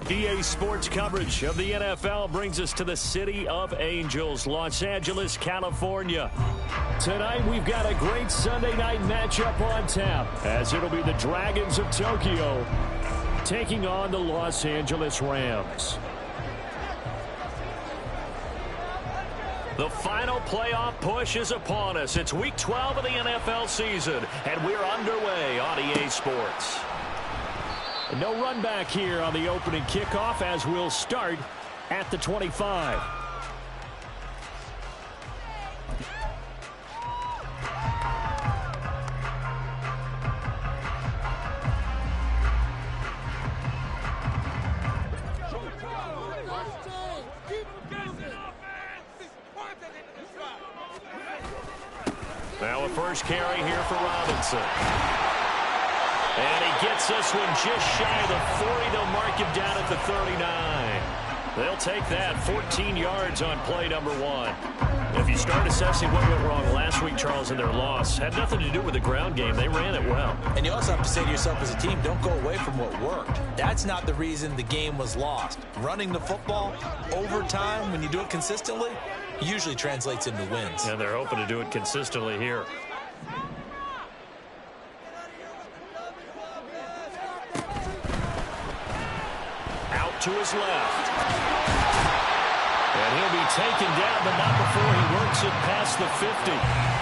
EA Sports coverage of the NFL brings us to the City of Angels, Los Angeles, California. Tonight, we've got a great Sunday night matchup on tap, as it'll be the Dragons of Tokyo taking on the Los Angeles Rams. The final playoff push is upon us. It's Week 12 of the NFL season, and we're underway on EA Sports. No run back here on the opening kickoff as we'll start at the 25. Now a first carry here for Robinson. And he gets this one just shy of the 40. They'll mark him down at the 39. They'll take that 14 yards on play number 1. If you start assessing what went wrong last week, Charles, in their loss, had nothing to do with the ground game. They ran it well. And you also have to say to yourself as a team, don't go away from what worked. That's not the reason the game was lost. Running the football over time, when you do it consistently, usually translates into wins. And they're hoping to do it consistently here. To his left. And he'll be taken down, but not before he works it past the 50.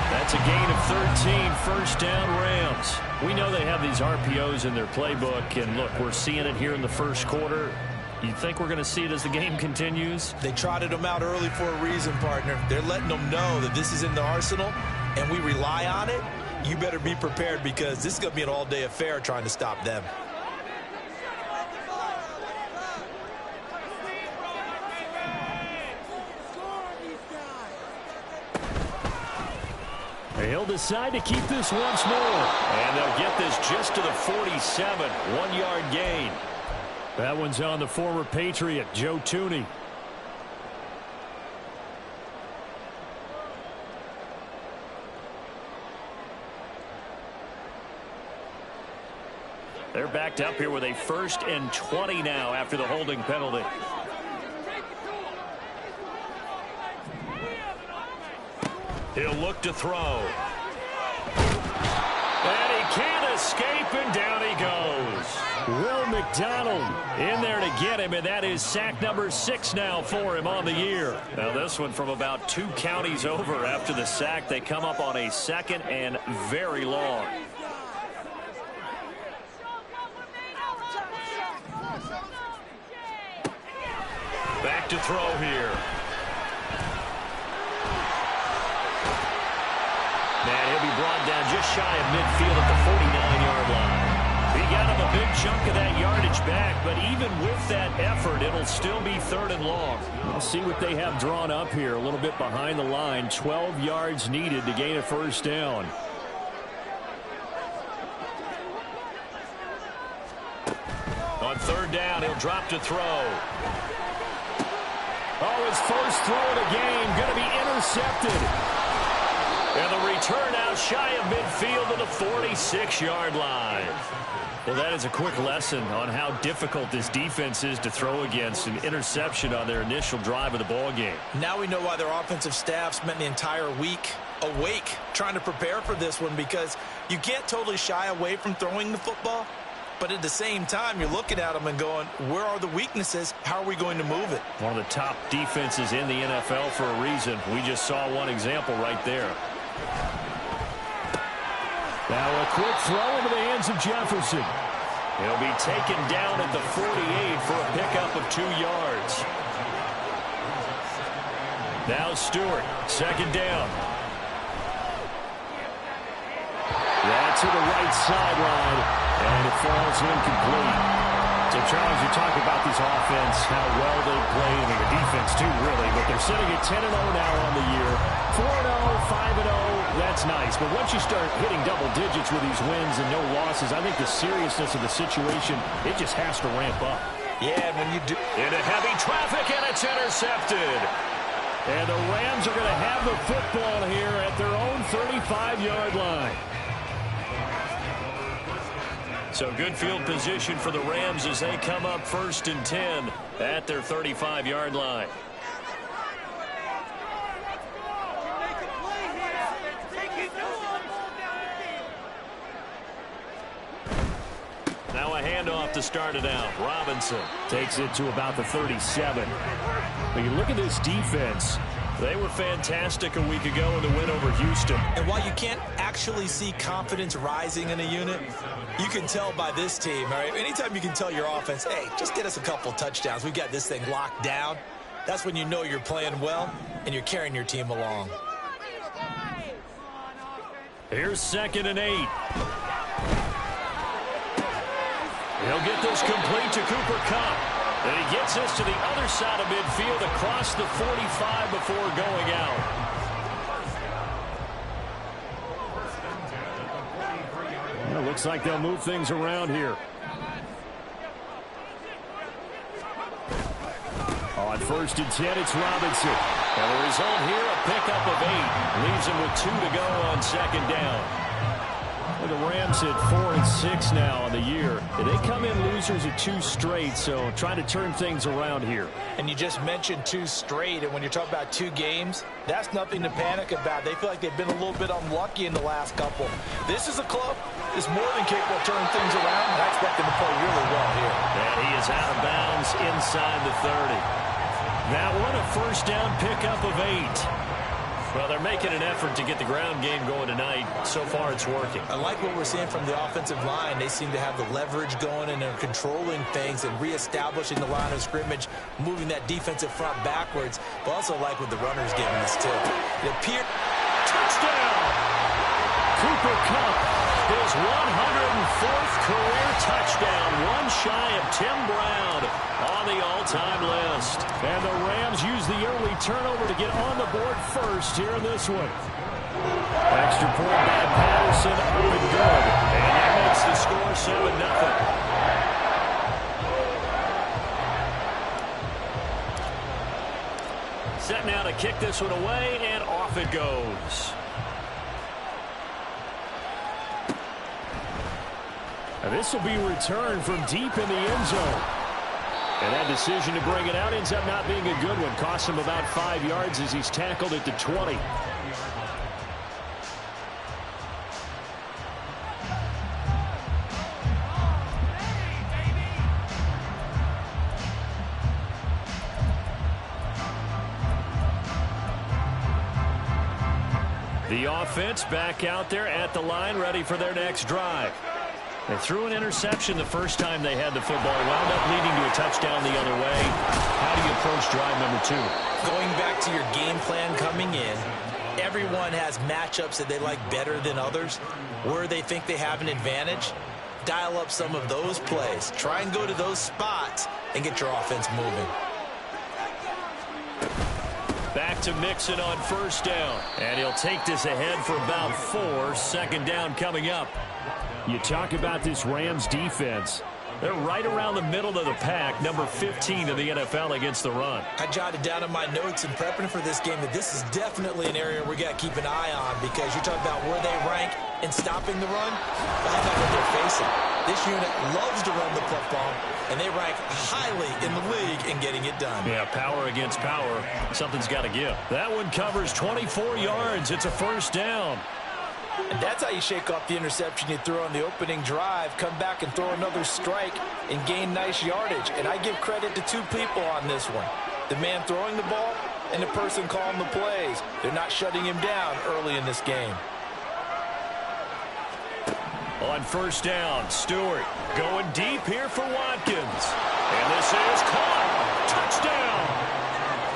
That's a gain of 13, first down Rams. We know they have these RPOs in their playbook, and look, we're seeing it here in the first quarter. You think we're going to see it as the game continues? They trotted them out early for a reason, partner. They're letting them know that this is in the arsenal, and we rely on it. You better be prepared because this is going to be an all-day affair trying to stop them. He'll decide to keep this once more. And they'll get this just to the 47. 1-yard gain. That one's on the former Patriot, Joe Thuney. They're backed up here with a 1st and 20 now after the holding penalty. He'll look to throw. And he can't escape, and down he goes. Will McDonald in there to get him, and that is sack number 6 now for him on the year. Now this one from about 2 counties over after the sack. They come up on a 2nd and very long. Back to throw here. And he'll be brought down just shy of midfield at the 49-yard line. He got him a big chunk of that yardage back, but even with that effort, it'll still be 3rd and long. We'll see what they have drawn up here, a little bit behind the line. 12 yards needed to gain a 1st down. On 3rd down, he'll drop to throw. Oh, his first throw of the game, going to be intercepted. And the return out shy of midfield to the 46-yard line. Well, that is a quick lesson on how difficult this defense is to throw against. An interception on their initial drive of the ball game. Now we know why their offensive staff spent the entire week awake trying to prepare for this one, because you can't totally shy away from throwing the football. But at the same time, you're looking at them and going, where are the weaknesses? How are we going to move it? One of the top defenses in the NFL for a reason. We just saw one example right there. Now a quick throw into the hands of Jefferson. He'll be taken down at the 48 for a pickup of 2 yards. Now Stewart, 2nd down. That's to the right sideline, and it falls incomplete. So, Charles, you're talking about this offense, how well they play, and the defense too, really. But they're sitting at 10-0 now on the year. 4-0, 5-0 That's nice, but once you start hitting double digits with these wins and no losses, I think the seriousness of the situation, it just has to ramp up. Yeah, and when you do... Into heavy traffic, and it's intercepted. And the Rams are going to have the football here at their own 35-yard line. So good field position for the Rams as they come up 1st and 10 at their 35-yard line. Now a handoff to start it out. Robinson takes it to about the 37. But you look at this defense. They were fantastic a week ago in the win over Houston. And while you can't actually see confidence rising in a unit, you can tell by this team, all right? Anytime you can tell your offense, hey, just get us a couple touchdowns. We've got this thing locked down. That's when you know you're playing well and you're carrying your team along. Here's 2nd and 8. He'll get this complete to Cooper Kupp. And he gets this to the other side of midfield across the 45 before going out. Well, looks like they'll move things around here. On 1st and 10, it's Robinson. And the result here, a pickup of 8. Leaves him with 2 to go on 2nd down. Well, the Rams hit 4 and 6 now on the year. They come in losers of 2 straight, so trying to turn things around here. And you just mentioned 2 straight, and when you're talking about 2 games, that's nothing to panic about. They feel like they've been a little bit unlucky in the last couple. This is a club that's more than capable of turning things around, and I expect them to play really well here. And he is out of bounds inside the 30. That one, a 1st down pickup of 8. Well, they're making an effort to get the ground game going tonight. So far, it's working. I like what we're seeing from the offensive line. They seem to have the leverage going, and they're controlling things and reestablishing the line of scrimmage, moving that defensive front backwards. But also like what the runner's giving us, too. It appears... Touchdown! Cooper Kupp, his 104th career touchdown, one shy of Tim Brown on the all-time list. And the Rams use the early turnover to get on the board first here in this one. Extra point by Patterson, up and good. And that makes the score 7-0. Set now to kick this one away, and off it goes. And this will be returned from deep in the end zone. And that decision to bring it out ends up not being a good one. Costs him about 5 yards as he's tackled at the 20. The offense back out there at the line, ready for their next drive. They threw an interception the first time they had the football. Wound up leading to a touchdown the other way. How do you approach drive number 2? Going back to your game plan coming in, everyone has matchups that they like better than others. Where they think they have an advantage, dial up some of those plays. Try and go to those spots and get your offense moving. Back to Mixon on 1st down. And he'll take this ahead for about 4. 2nd down coming up. You talk about this Rams defense. They're right around the middle of the pack, number 15 in the NFL against the run. I jotted down in my notes in prepping for this game that this is definitely an area we got to keep an eye on, because you're talking about where they rank in stopping the run. But how about what they're facing? This unit loves to run the football, and they rank highly in the league in getting it done. Yeah, power against power. Something's got to give. That one covers 24 yards. It's a 1st down. And that's how you shake off the interception you threw on the opening drive, come back and throw another strike and gain nice yardage. And I give credit to 2 people on this one. The man throwing the ball and the person calling the plays. They're not shutting him down early in this game. On 1st down, Stewart going deep here for Watkins. And this is caught. Touchdown.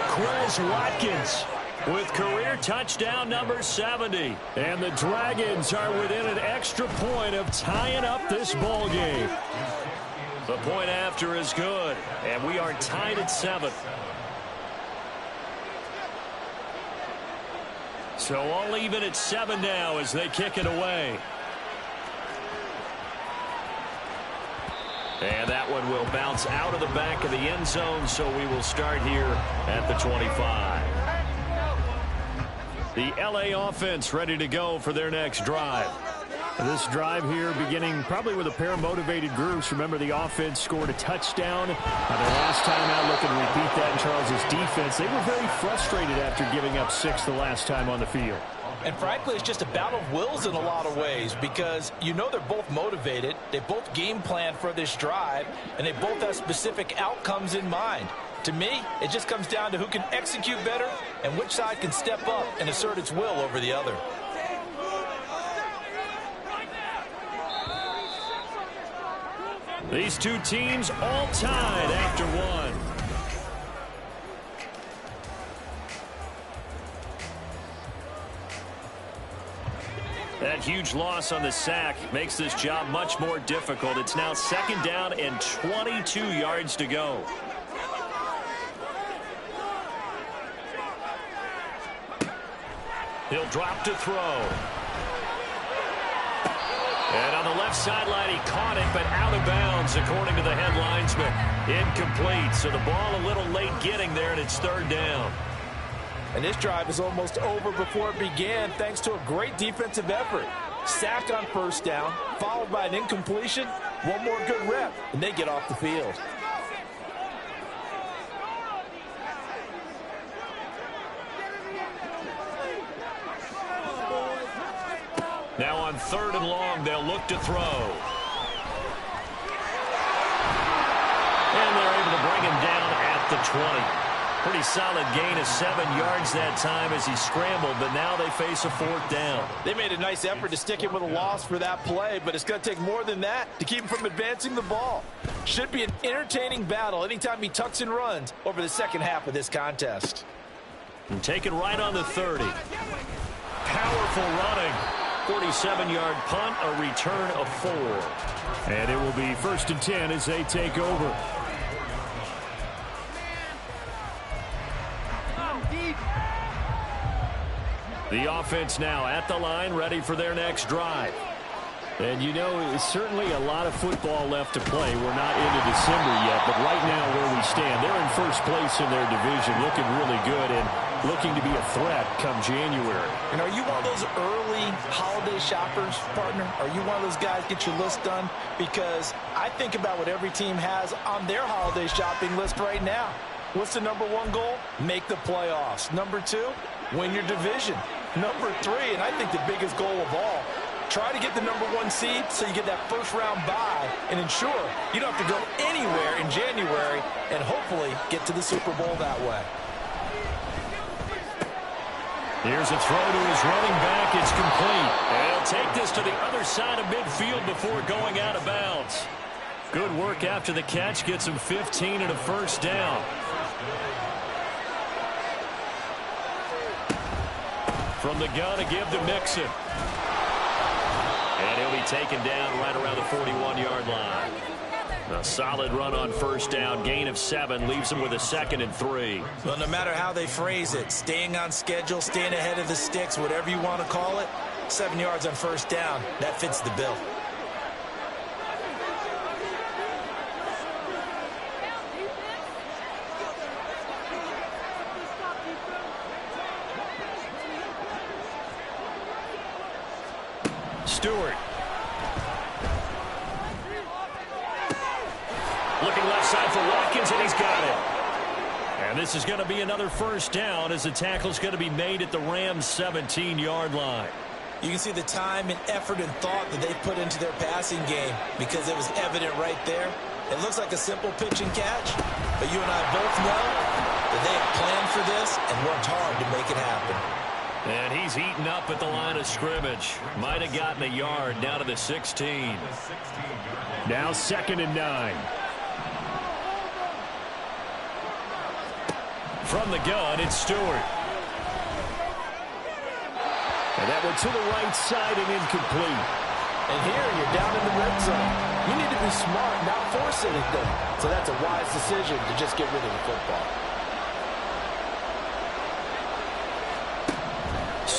Chris Watkins with career touchdown number 70. And the Dragons are within an extra point of tying up this ball game. The point after is good, and we are tied at 7. So all even at 7 now as they kick it away. And that one will bounce out of the back of the end zone, so we will start here at the 25. The LA offense ready to go for their next drive. This drive here beginning probably with a pair of motivated groups. Remember, the offense scored a touchdown. Their last time out, looking to repeat that in Charles' defense. They were very frustrated after giving up 6 the last time on the field. And frankly, it's just a battle of wills in a lot of ways because you know they're both motivated. They both game plan for this drive, and they both have specific outcomes in mind. To me, it just comes down to who can execute better and which side can step up and assert its will over the other. These two teams all tied after one. That huge loss on the sack makes this job much more difficult. It's now 2nd down and 22 yards to go. He'll drop to throw. And on the left sideline, he caught it, but out of bounds, according to the head linesman. Incomplete, so the ball a little late getting there, and it's 3rd down. And this drive is almost over before it began thanks to a great defensive effort. Sack on 1st down, followed by an incompletion. One more good rep, and they get off the field. Now on 3rd and long, they'll look to throw. And they're able to bring him down at the 20. Pretty solid gain of 7 yards that time as he scrambled, but now they face a 4th down. They made a nice effort to stick him with a loss for that play, but it's going to take more than that to keep him from advancing the ball. Should be an entertaining battle anytime he tucks and runs over the second half of this contest. And taken right on the 30. Powerful running. 47-yard punt, a return of 4. And it will be 1st and 10 as they take over. The offense now at the line, ready for their next drive. And you know, it's certainly a lot of football left to play. We're not into December yet, but right now where we stand, they're in 1st place in their division, looking really good and looking to be a threat come January. And are you one of those early holiday shoppers, partner? Are you one of those guys get your list done? Because I think about what every team has on their holiday shopping list right now. What's the number 1 goal? Make the playoffs. Number 2, win your division. Number 3, and I think the biggest goal of all, try to get the number 1 seed so you get that 1st round bye and ensure you don't have to go anywhere in January and hopefully get to the Super Bowl that way. Here's a throw to his running back. It's complete. And he'll take this to the other side of midfield before going out of bounds. Good work after the catch. Gets him 15 and a 1st down. From the gun, a give to Mixon. And he'll be taken down right around the 41-yard line. A solid run on 1st down. Gain of 7 leaves him with a 2nd and 3. Well, no matter how they phrase it, staying on schedule, staying ahead of the sticks, whatever you want to call it, 7 yards on 1st down, that fits the bill. Stewart. Looking left side for Watkins, and he's got it. And this is going to be another 1st down as the tackle's going to be made at the Rams' 17-yard line. You can see the time and effort and thought that they put into their passing game because it was evident right there. It looks like a simple pitch and catch, but you and I both know that they have planned for this and worked hard to make it happen. And he's eaten up at the line of scrimmage. Might have gotten a yard down to the 16. Now 2nd and 9. From the gun, it's Stewart. And that one to the right side and incomplete. And here you're down in the red zone. You need to be smart, not force anything. So that's a wise decision to just get rid of the football.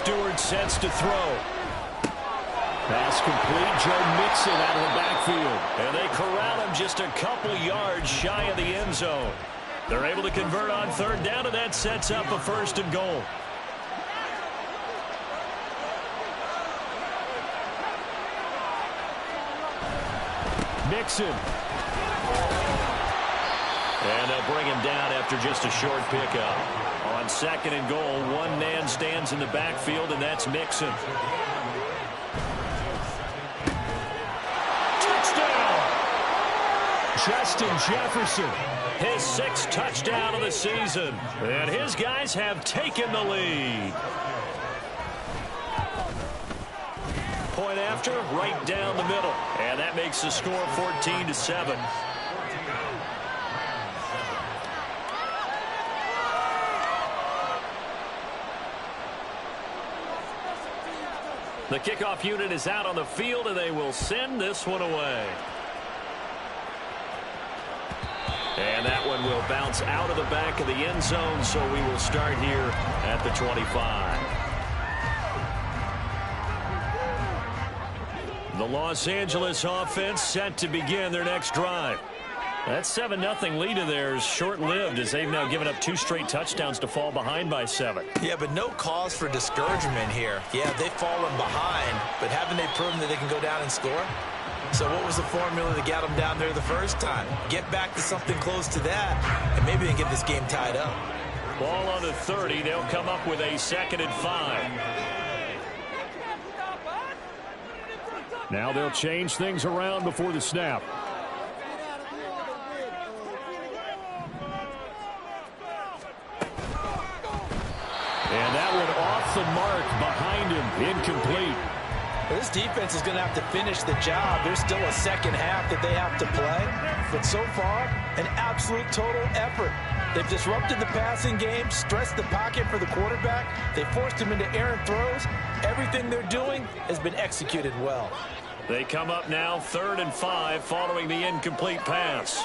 Stewart sets to throw. Pass complete. Joe Mixon out of the backfield. And they corral him just a couple yards shy of the end zone. They're able to convert on third down, and that sets up a 1st and goal. Mixon. And they'll bring him down after just a short pickup. On 2nd and goal, one man stands in the backfield, and that's Mixon. Touchdown! Justin Jefferson, his 6th touchdown of the season. And his guys have taken the lead. Point after, right down the middle. And that makes the score 14-7. The kickoff unit is out on the field, and they will send this one away. And that one will bounce out of the back of the end zone, so we will start here at the 25. The Los Angeles offense set to begin their next drive. That 7-0 lead of theirs short-lived as they've now given up 2 straight touchdowns to fall behind by 7. Yeah, but no cause for discouragement here. Yeah, they've fallen behind, but haven't they proven that they can go down and score? So what was the formula that got them down there the first time? Get back to something close to that, and maybe they can get this game tied up. Ball on the 30. They'll come up with a 2nd and 5. Now they'll change things around before the snap. And that one off the mark behind him, incomplete. Well, this defense is going to have to finish the job. There's still a second half that they have to play. But so far, an absolute total effort. They've disrupted the passing game, stressed the pocket for the quarterback. They forced him into errant throws. Everything they're doing has been executed well. They come up now 3rd and 5 following the incomplete pass.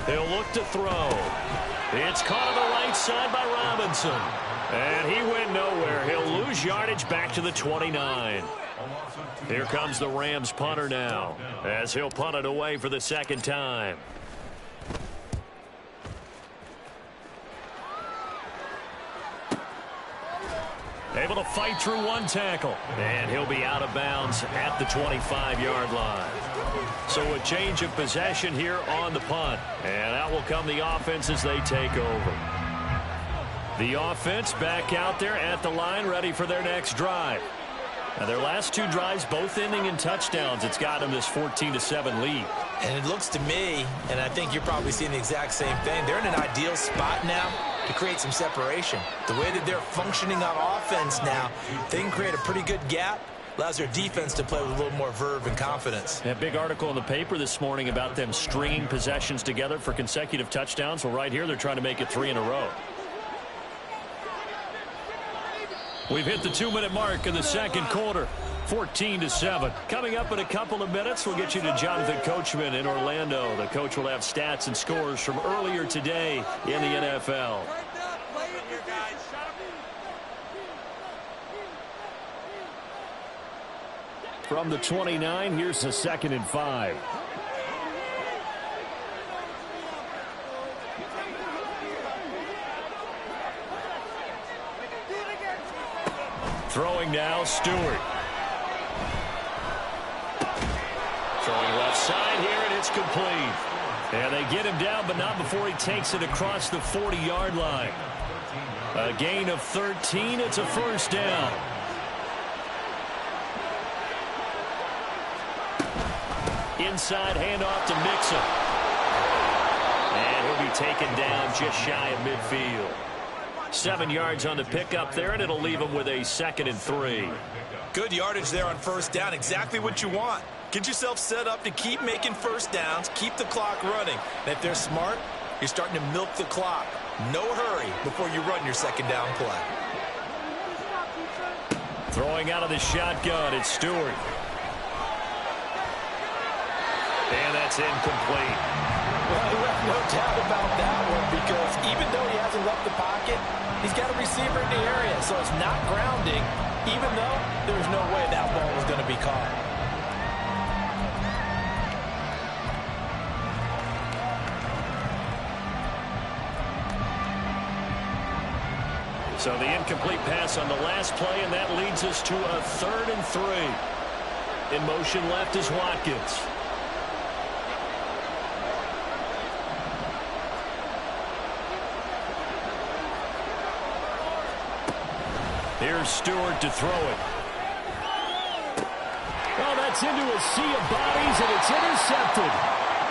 He'll look to throw. It's caught on the right side by Robinson. And he went nowhere. He'll lose yardage back to the 29. Here comes the Rams punter now, as he'll punt it away for the 2nd time. Able to fight through one tackle. And he'll be out of bounds at the 25-yard line. So a change of possession here on the punt. And out will come the offense as they take over. The offense back out there at the line, ready for their next drive. Now their last 2 drives, both ending in touchdowns. It's got them this 14-7 lead. And it looks to me, and I think you're probably seeing the exact same thing, they're in an ideal spot now to create some separation. The way that they're functioning on offense now, they can create a pretty good gap. Allows their defense to play with a little more verve and confidence. A big article in the paper this morning about them stringing possessions together for consecutive touchdowns. Well, right here, they're trying to make it 3 in a row. We've hit the 2-minute mark in the 2nd quarter. 14-7. Coming up in a couple of minutes, we'll get you to Jonathan Coachman in Orlando. The coach will have stats and scores from earlier today in the NFL. From the 29, here's the 2nd and 5. Throwing now, Stewart. Throwing left side here, and it's complete. And they get him down, but not before he takes it across the 40-yard line. A gain of 13. It's a 1st down. Inside handoff to Mixon. And he'll be taken down just shy of midfield. 7 yards on the pickup there, and it'll leave him with a 2nd and 3. Good yardage there on 1st down. Exactly what you want. Get yourself set up to keep making 1st downs, keep the clock running. And if they're smart, you're starting to milk the clock. No hurry before you run your 2nd down play. Throwing out of the shotgun, it's Stewart. that's incomplete. Well, no doubt about that one, because even though he hasn't left the pocket, he's got a receiver in the area, so it's not grounding, even though there's no way that ball was going to be caught. So the incomplete pass on the last play, and that leads us to a 3rd and 3. In motion left is Watkins. Here's Stewart to throw it. Oh, that's into a sea of bodies, and it's intercepted.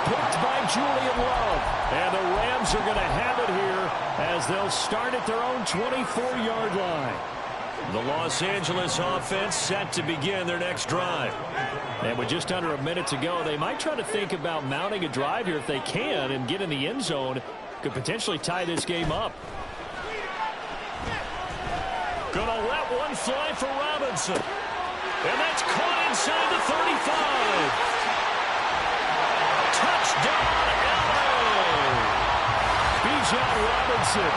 Picked by Julian Love. And the Rams are going to have it here as they'll start at their own 24-yard line. The Los Angeles offense set to begin their next drive. And with just under a minute to go, they might try to think about mounting a drive here if they can and get in the end zone. Could potentially tie this game up. Gonna let one fly for Robinson. And that's caught inside the 35. Touchdown, LA! Bijan Robinson,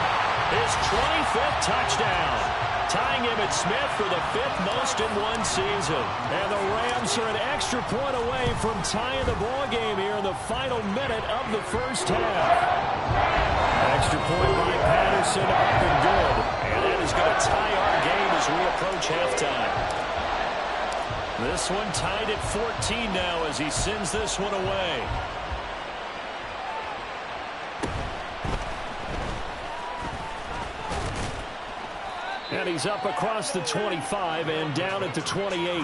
his 25th touchdown, tying Emmitt Smith for the 5th most in one season. And the Rams are an extra point away from tying the ball game here in the final minute of the first half. Extra point by Patterson, up and good. And that is going to tie our game as we approach halftime. This one tied at 14 now as he sends this one away. And he's up across the 25 and down at the 28.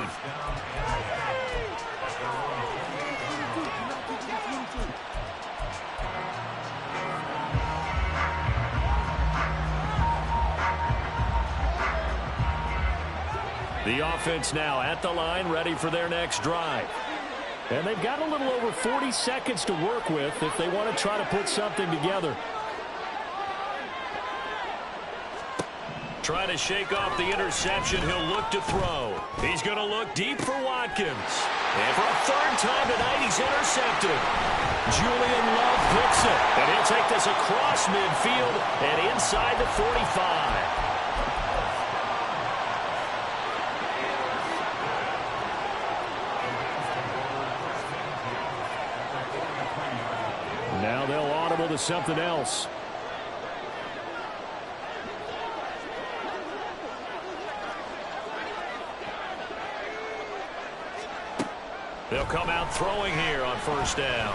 The offense now at the line, ready for their next drive. And they've got a little over 40 seconds to work with if they want to try to put something together. Trying to shake off the interception, he'll look to throw. He's going to look deep for Watkins. And for a 3rd time tonight, he's intercepted. Julian Love picks it. And he'll take this across midfield and inside the 45. Now they'll audible to something else. They'll come out throwing here on 1st down.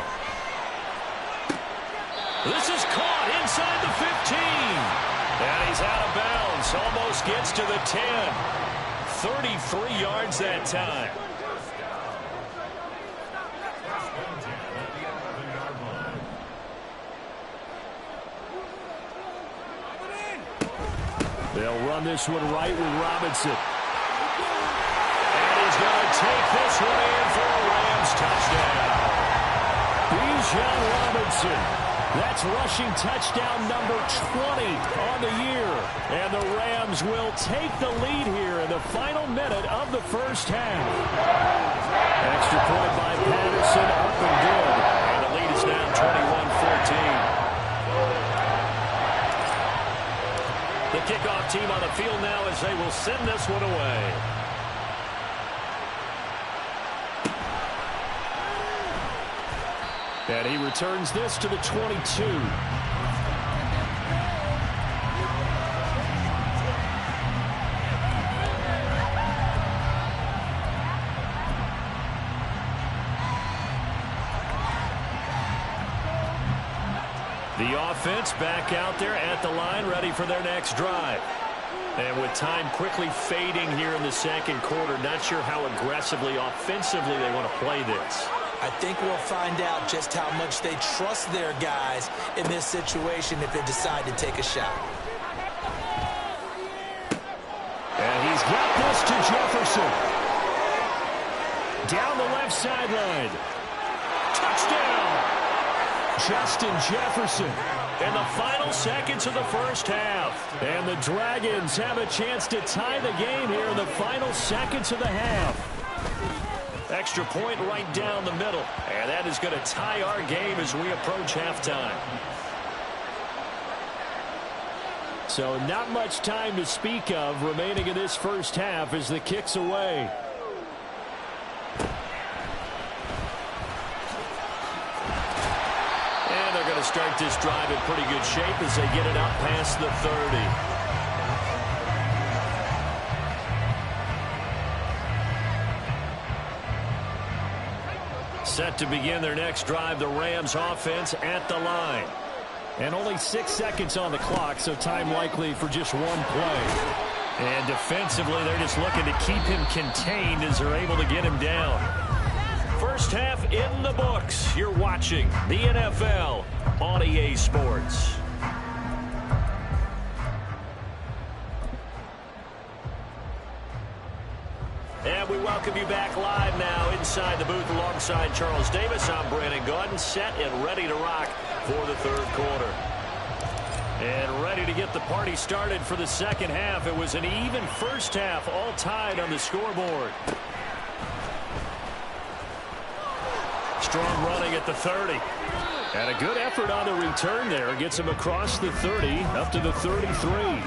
This is caught inside the 15. And he's out of bounds. Almost gets to the 10. 33 yards that time. They'll run this one right with Robinson. And he's going to take this one in for a Rams touchdown. Bijan Robinson. That's rushing touchdown number 20 on the year. And the Rams will take the lead here in the final minute of the first half. Extra point by Patterson, up and good. And the lead is now 21-14. The kickoff team on the field now as they will send this one away. And he returns this to the 22. The offense back out there at the line, ready for their next drive. And with time quickly fading here in the 2nd quarter, not sure how aggressively, offensively they want to play this. I think we'll find out just how much they trust their guys in this situation if they decide to take a shot. And he's got this to Jefferson. Down the left sideline. Touchdown! Justin Jefferson. In the final seconds of the first half. And the Dragons have a chance to tie the game here in the final seconds of the half. Extra point right down the middle. And that is going to tie our game as we approach halftime. So not much time to speak of remaining in this first half as the kick's away. And they're going to start this drive in pretty good shape as they get it out past the 30. Set to begin their next drive, the Rams offense at the line. And only 6 seconds on the clock, so time likely for just one play. And defensively, they're just looking to keep him contained as they're able to get him down. First half in the books. You're watching the NFL on EA Sports. And we welcome you back live now inside the booth alongside Charles Davis. I'm Brandon Gaudin, set and ready to rock for the third quarter. And ready to get the party started for the second half. It was an even first half, all tied on the scoreboard. Strong running at the 30. And a good effort on the return there. Gets him across the 30, up to the 33.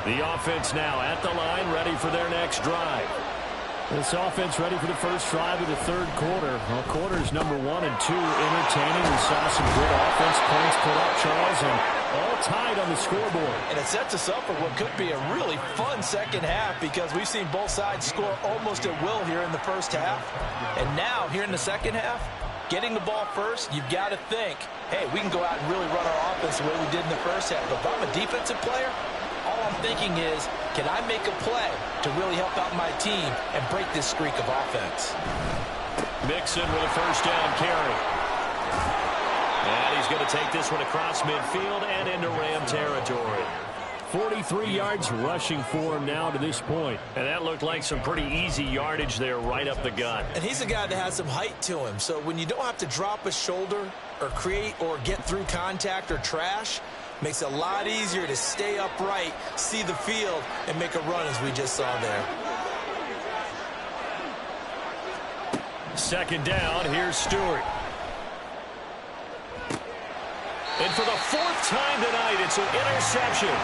The offense now at the line, ready for their next drive. This offense ready for the first drive of the third quarter. Well, quarters number 1 and 2 entertaining. We saw some good offense points put up, Charles, and all tied on the scoreboard. And it sets us up for what could be a really fun second half because we've seen both sides score almost at will here in the first half. And now, here in the second half, getting the ball first, you've got to think, hey, we can go out and really run our offense the way we did in the first half. But if I'm a defensive player, all I'm thinking is, can I make a play to really help out my team and break this streak of offense? Mixon with a first down carry. And he's going to take this one across midfield and into Ram territory. 43 yards rushing for him now to this point. And that looked like some pretty easy yardage there right up the gut. And he's a guy that has some height to him. So when you don't have to drop a shoulder or create or get through contact or trash, makes it a lot easier to stay upright, see the field, and make a run as we just saw there. Second down, here's Stewart. And for the 4th time tonight, it's an interception.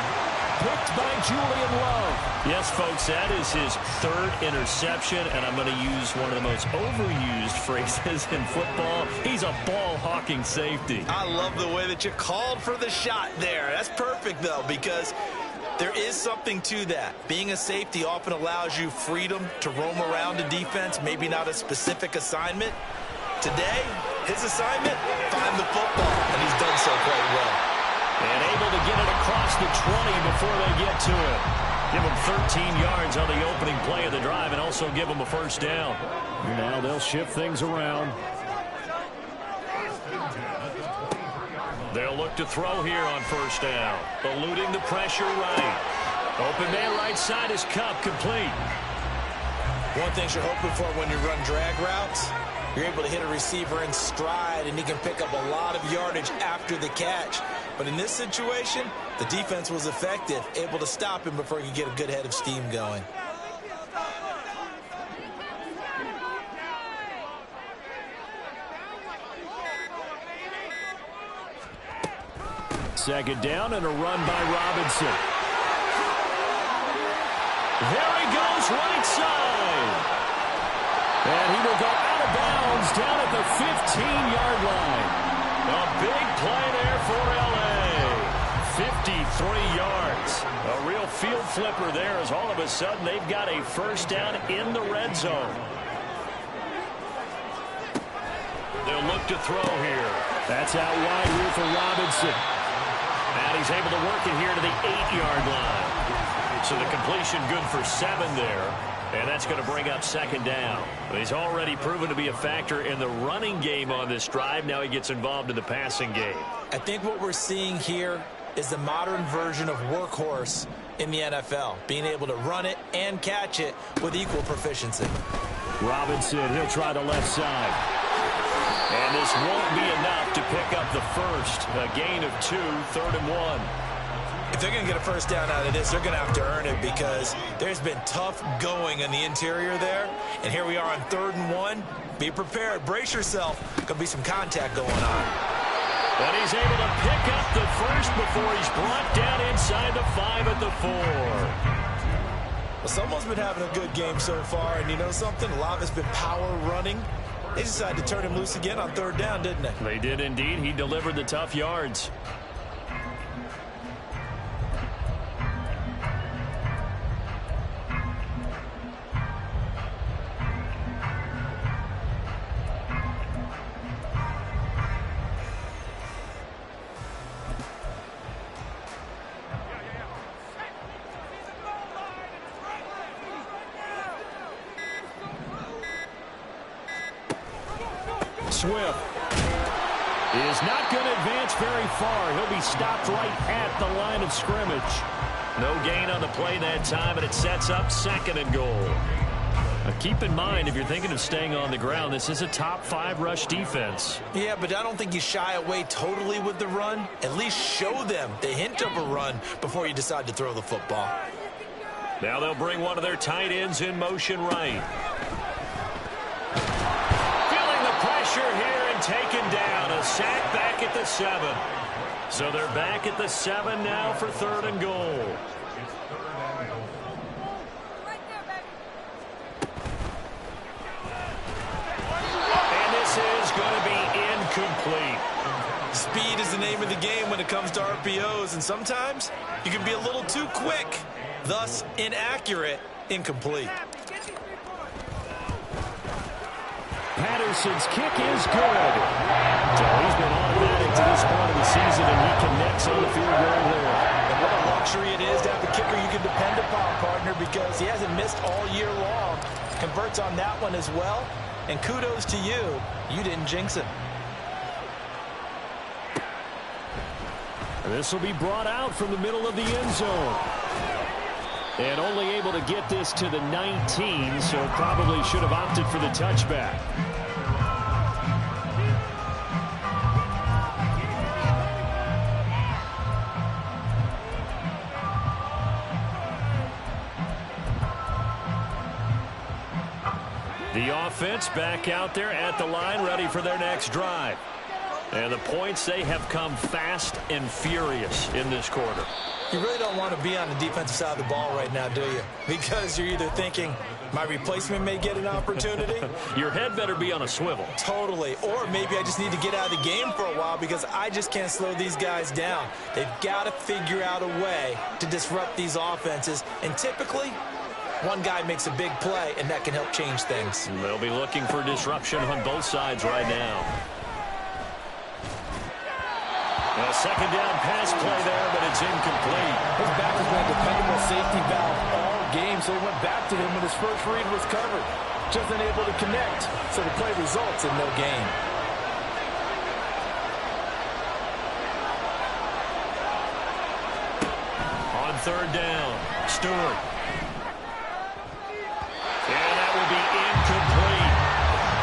Picked by Julian Love. Yes, folks, that is his 3rd interception, and I'm going to use one of the most overused phrases in football. He's a ball-hawking safety. I love the way that you called for the shot there. That's perfect, though, because there is something to that. Being a safety often allows you freedom to roam around a defense, maybe not a specific assignment. Today, his assignment, find the football, and he's done so quite well. And able to get it across the 20 before they get to it. Give them 13 yards on the opening play of the drive and also give them a first down. Now they'll shift things around. They'll look to throw here on first down. Eluding the pressure right. Open man right side is Cup, complete. One thing you're hoping for when you run drag routes, you're able to hit a receiver in stride, and he can pick up a lot of yardage after the catch. But in this situation, the defense was effective, able to stop him before he could get a good head of steam going. Second down and a run by Robinson. There he goes, right side. And he will go out of bounds down at the 15-yard line. A big play there for L.A. 53 yards. A real field flipper there as all of a sudden they've got a first down in the red zone. They'll look to throw here. That's out wide here for Robinson. And he's able to work it here to the 8-yard line. So the completion good for 7 there. And that's going to bring up second down. He's already proven to be a factor in the running game on this drive. Now he gets involved in the passing game. I think what we're seeing here is the modern version of workhorse in the NFL, being able to run it and catch it with equal proficiency. Robinson, he'll try the left side. And this won't be enough to pick up the first. A gain of 2, 3rd and 1. If they're going to get a first down out of this, they're going to have to earn it because there's been tough going in the interior there. And here we are on 3rd and 1. Be prepared. Brace yourself. Going to be some contact going on. But he's able to pick up the first before he's brought down inside the 5 at the 4. Well, someone's been having a good game so far. And you know something? A lot of it's been power running. They decided to turn him loose again on 3rd down, didn't they? They did indeed. He delivered the tough yards. Swift is not going to advance very far. He'll be stopped right at the line of scrimmage. No gain on the play that time, and it sets up 2nd and goal. Now keep in mind, if you're thinking of staying on the ground, this is a top 5 rush defense. Yeah, but I don't think you shy away totally with the run. At least show them the hint of a run before you decide to throw the football. Now they'll bring one of their tight ends in motion right. Pressure here and taken down. A sack back at the 7. So they're back at the 7 now for 3rd and goal. And this is going to be incomplete. Speed is the name of the game when it comes to RPOs, and sometimes you can be a little too quick, thus inaccurate, incomplete. Patterson's kick is good. So he's been automatic to this point of the season, and he connects on the field goal there. And what a luxury it is to have a kicker you can depend upon, partner, because he hasn't missed all year long. Converts on that one as well. And kudos to you. You didn't jinx it. This will be brought out from the middle of the end zone. And only able to get this to the 19, so probably should have opted for the touchback. The offense back out there at the line, ready for their next drive. And the points, they have come fast and furious in this quarter. You really don't want to be on the defensive side of the ball right now, do you? Because you're either thinking, my replacement may get an opportunity. Your head better be on a swivel. Totally. Or maybe I just need to get out of the game for a while because I just can't slow these guys down. They've got to figure out a way to disrupt these offenses. And typically, one guy makes a big play, and that can help change things. They'll be looking for disruption on both sides right now. A 2nd down pass play there, but it's incomplete. His back has been a dependable safety valve all game, so he went back to him when his first read was covered. Just unable to connect, so the play results in no gain. On 3rd down, Stewart. And that will be incomplete.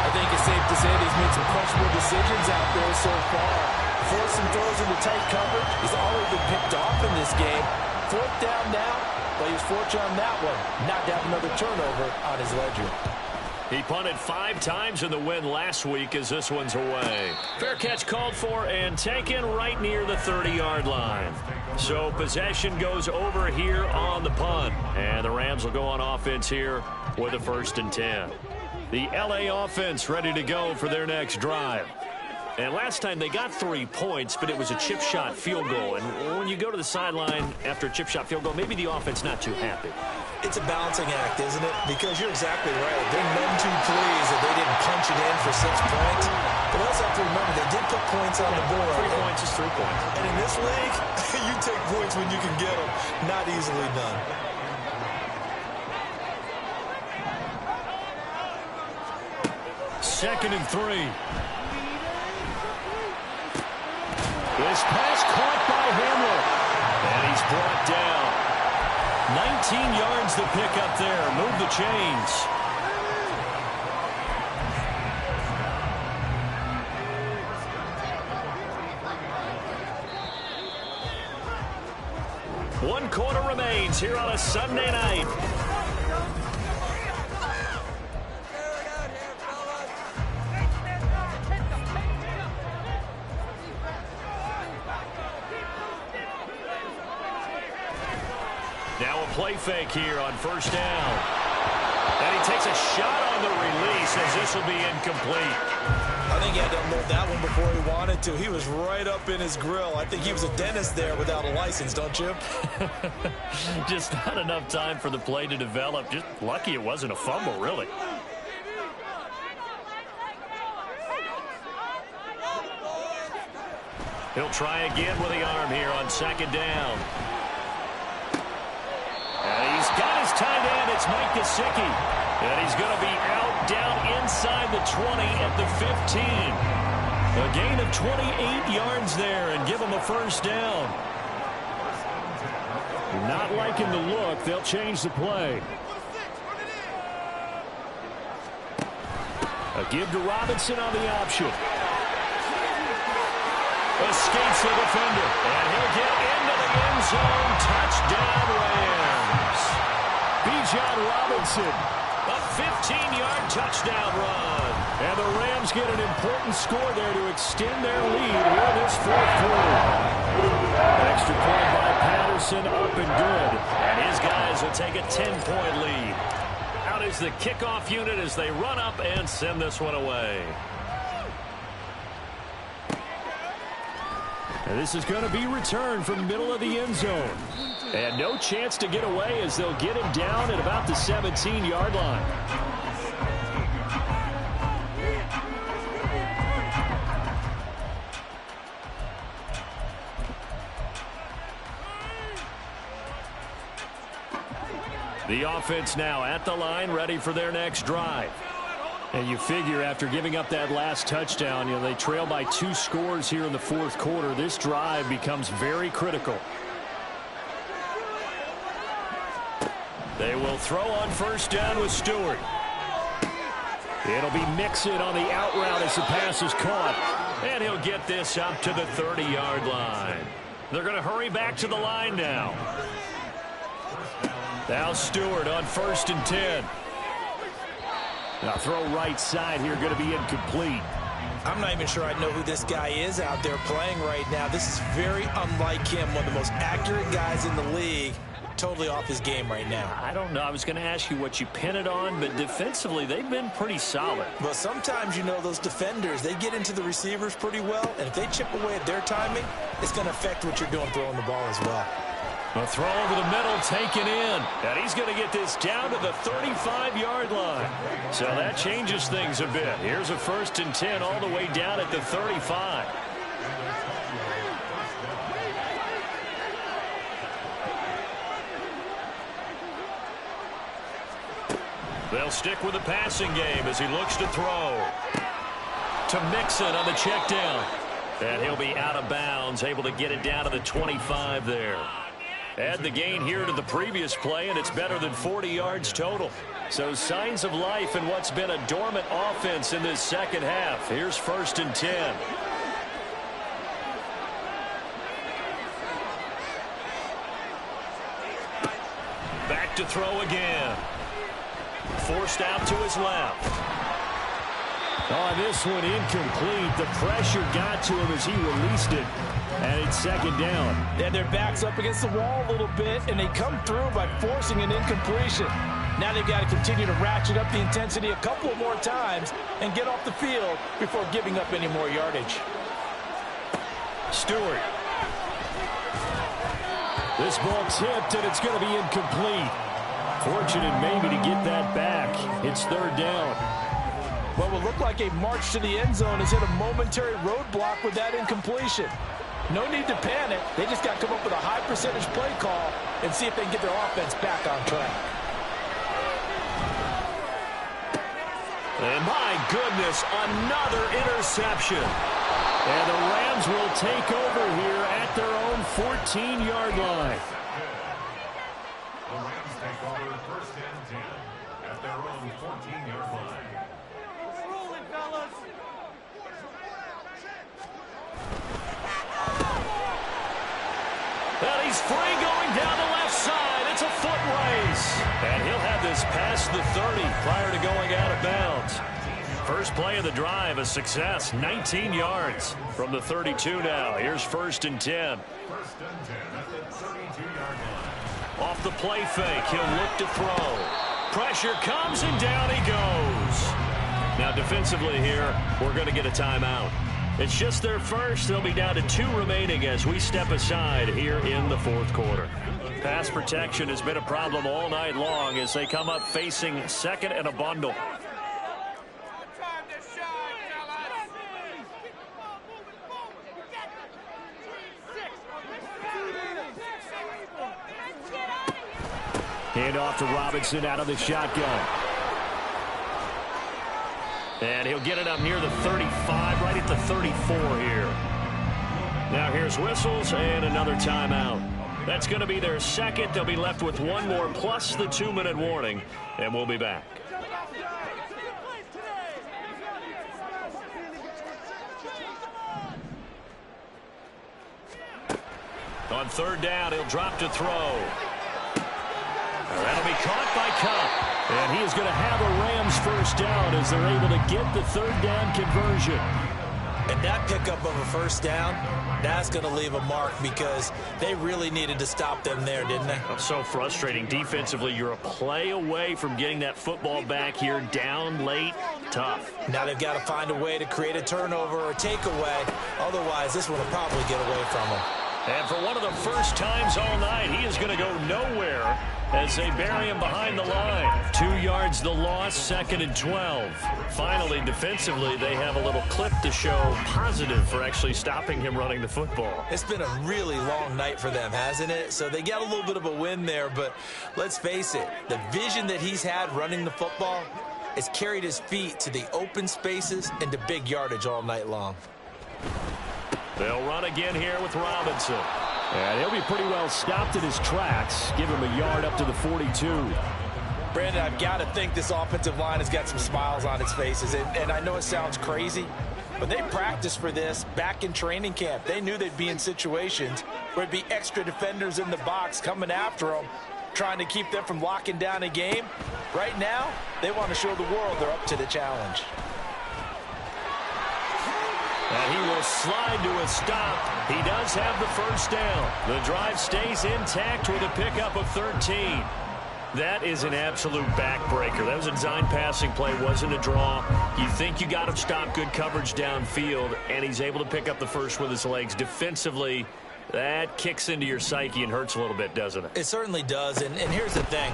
I think it's safe to say that he's made some questionable decisions out there so far. Forcing throws into tight coverage. He's already been picked off in this game. 4th down now, but he was fortunate on that one not to have another turnover on his ledger. He punted 5 times in the win last week as this one's away. Fair catch called for and taken right near the 30-yard line. So possession goes over here on the punt. And the Rams will go on offense here with a 1st and 10. The LA offense ready to go for their next drive. And last time they got 3 points, but it was a chip shot field goal. And when you go to the sideline after a chip shot field goal, maybe the offense not too happy. It's a balancing act, isn't it? Because you're exactly right. They're none too pleased that they didn't punch it in for 6 points. But also have to remember, they did put points on the board. 3 points is 3 points. And in this league, you take points when you can get them. Not easily done. Second and 3. This pass caught by Hamler. And he's brought down. 19 yards to pick up there. Move the chains. 1 quarter remains here on a Sunday night. Now a play fake here on first down. And he takes a shot on the release as this will be incomplete. I think he had to unload that one before he wanted to. He was right up in his grill. I think he was a dentist there without a license, don't you? Just not enough time for the play to develop. Just lucky it wasn't a fumble, really. He'll try again with the arm here on second down. And he's got his tight end. It's Mike Gesicki. And he's going to be out down inside the 20 at the 15. A gain of 28 yards there and give him a first down. Not liking the look. They'll change the play. A give to Robinson on the option. Escapes the defender. And he'll get into the end zone. Touchdown, Rams. Bijan Robinson. A 15-yard touchdown run. And the Rams get an important score there to extend their lead here in this fourth quarter. An extra point by Patterson, up and good. And his guys will take a 10-point lead. Out is the kickoff unit as they run up and send this one away. And this is going to be returned from the middle of the end zone. And no chance to get away as they'll get him down at about the 17-yard line. The offense now at the line, ready for their next drive. And you figure after giving up that last touchdown, they trail by 2 scores here in the fourth quarter. This drive becomes very critical. They will throw on first down with Stewart. It'll be Mixon on the out route as the pass is caught. And he'll get this up to the 30-yard line. They're going to hurry back to the line now. Now Stewart on first and 10. Now throw right side here, going to be incomplete. I'm not even sure I know who this guy is out there playing right now. This is very unlike him, one of the most accurate guys in the league. Totally off his game right now. I don't know. I was going to ask you what you pin it on, but defensively, they've been pretty solid. But sometimes, those defenders, they get into the receivers pretty well, and if they chip away at their timing, it's going to affect what you're doing throwing the ball as well. A throw over the middle, taken in. And he's going to get this down to the 35-yard line. So that changes things a bit. Here's a first and 10 all the way down at the 35. They'll stick with the passing game as he looks to throw. To Mixon on the check down. And he'll be out of bounds, able to get it down to the 25 there. Add the gain here to the previous play, and it's better than 40 yards total. So signs of life in what's been a dormant offense in this second half. Here's first and 10. Back to throw again. Forced out to his left. On this one, incomplete. The pressure got to him as he released it. And it's second down. And their back's up against the wall a little bit, and they come through by forcing an incompletion. Now they've got to continue to ratchet up the intensity a couple more times and get off the field before giving up any more yardage. Stewart. This ball tipped, and it's going to be incomplete. Fortunate maybe to get that back. It's third down. What will look like a march to the end zone has hit a momentary roadblock with that incompletion. No need to panic. They just got to come up with a high percentage play call and see if they can get their offense back on track. And my goodness, another interception. And the Rams will take over here at their own 14-yard line. The Rams take over first and 10 at their own 14-yard line. Rolling, fellas. Well, he's is free going down the left side. It's a foot race. And he'll have this past the 30 prior to going out of bounds. First play of the drive, a success, 19 yards from the 32 now. Here's 1st and 10. 1st and 10 at the 32-yard line. Off the play fake, he'll look to throw. Pressure comes and down he goes. Now defensively here, we're going to get a timeout. It's just their first. They'll be down to 2 remaining as we step aside here in the 4th quarter. Pass protection has been a problem all night long as they come up facing 2nd and a bundle. Hand off to Robinson out of the shotgun. And he'll get it up near the 35, right at the 34 here. Now here's whistles and another timeout. That's going to be their second. They'll be left with 1 more plus the 2-minute warning, and we'll be back. On 3rd down, he'll drop to throw. That'll be caught by Cup. And he is going to have a Rams first down as they're able to get the 3rd down conversion. And that pickup of a first down, that's going to leave a mark because they really needed to stop them there, didn't they? So frustrating. Defensively, you're a play away from getting that football back here down late. Tough. Now they've got to find a way to create a turnover or a takeaway. Otherwise, this one will probably get away from them. And for one of the first times all night, he is going to go nowhere as they bury him behind the line. 2 yards the loss, 2nd and 12. Finally, defensively, they have a little clip to show positive for actually stopping him running the football. It's been a really long night for them, hasn't it? So they got a little bit of a win there, but let's face it, the vision that he's had running the football has carried his feet to the open spaces and to big yardage all night long. They'll run again here with Robinson. And he'll be pretty well stopped in his tracks. Give him a yard up to the 42. Brandon, I've got to think this offensive line has got some smiles on its faces. And I know it sounds crazy, but they practiced for this back in training camp. They knew they'd be in situations where it'd be extra defenders in the box coming after them, trying to keep them from locking down a game. Right now, they want to show the world they're up to the challenge. And he will slide to a stop. He does have the first down. The drive stays intact with a pickup of 13. That is an absolute backbreaker. That was a design passing play, wasn't a draw. You think you got him stopped, good coverage downfield, and he's able to pick up the first with his legs. Defensively, that kicks into your psyche and hurts a little bit, doesn't it? It certainly does, and here's the thing.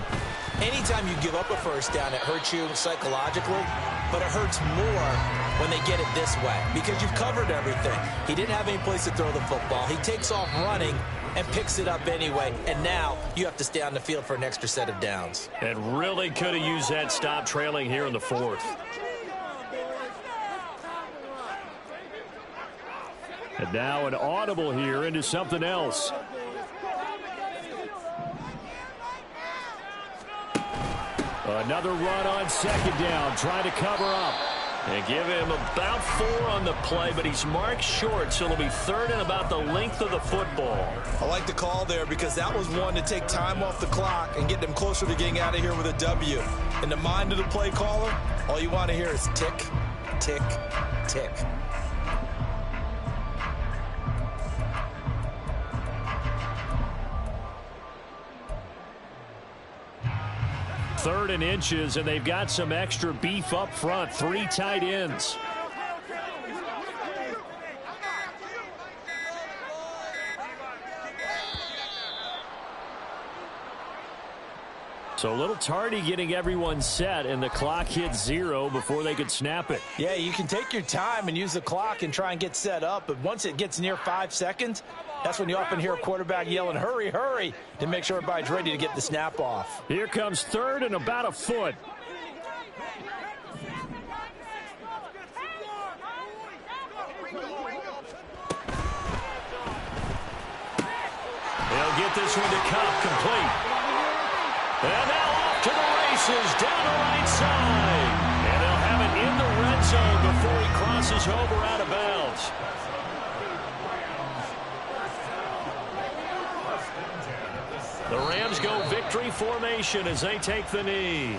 Anytime you give up a first down, it hurts you psychologically, but it hurts more when they get it this way because you've covered everything. He didn't have any place to throw the football. He takes off running and picks it up anyway, and now you have to stay on the field for an extra set of downs. And really could have used that stop trailing here in the 4th. And now an audible here into something else. Another run on 2nd down, trying to cover up. And give him about 4 on the play, but he's marked short, so it'll be 3rd and about the length of the football. I like the call there because that was one to take time off the clock and get them closer to getting out of here with a W. In the mind of the play caller, all you want to hear is tick, tick, tick. Third and inches, and they've got some extra beef up front. 3 tight ends. So a little tardy getting everyone set, and the clock hit 0 before they could snap it. Yeah, you can take your time and use the clock and try and get set up, but once it gets near 5 seconds, that's when you often hear a quarterback yelling, hurry, hurry, to make sure everybody's ready to get the snap off. Here comes 3rd and about a foot. They'll get this one to Cup, complete. And now off to the races, down the right side. And they'll have it in the red zone before he crosses over out of bounds. go victory formation as they take the knee.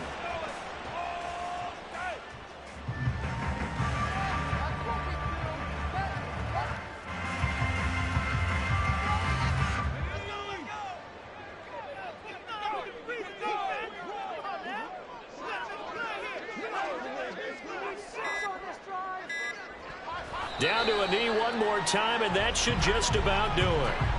Down to a knee one more time, and that should just about do it.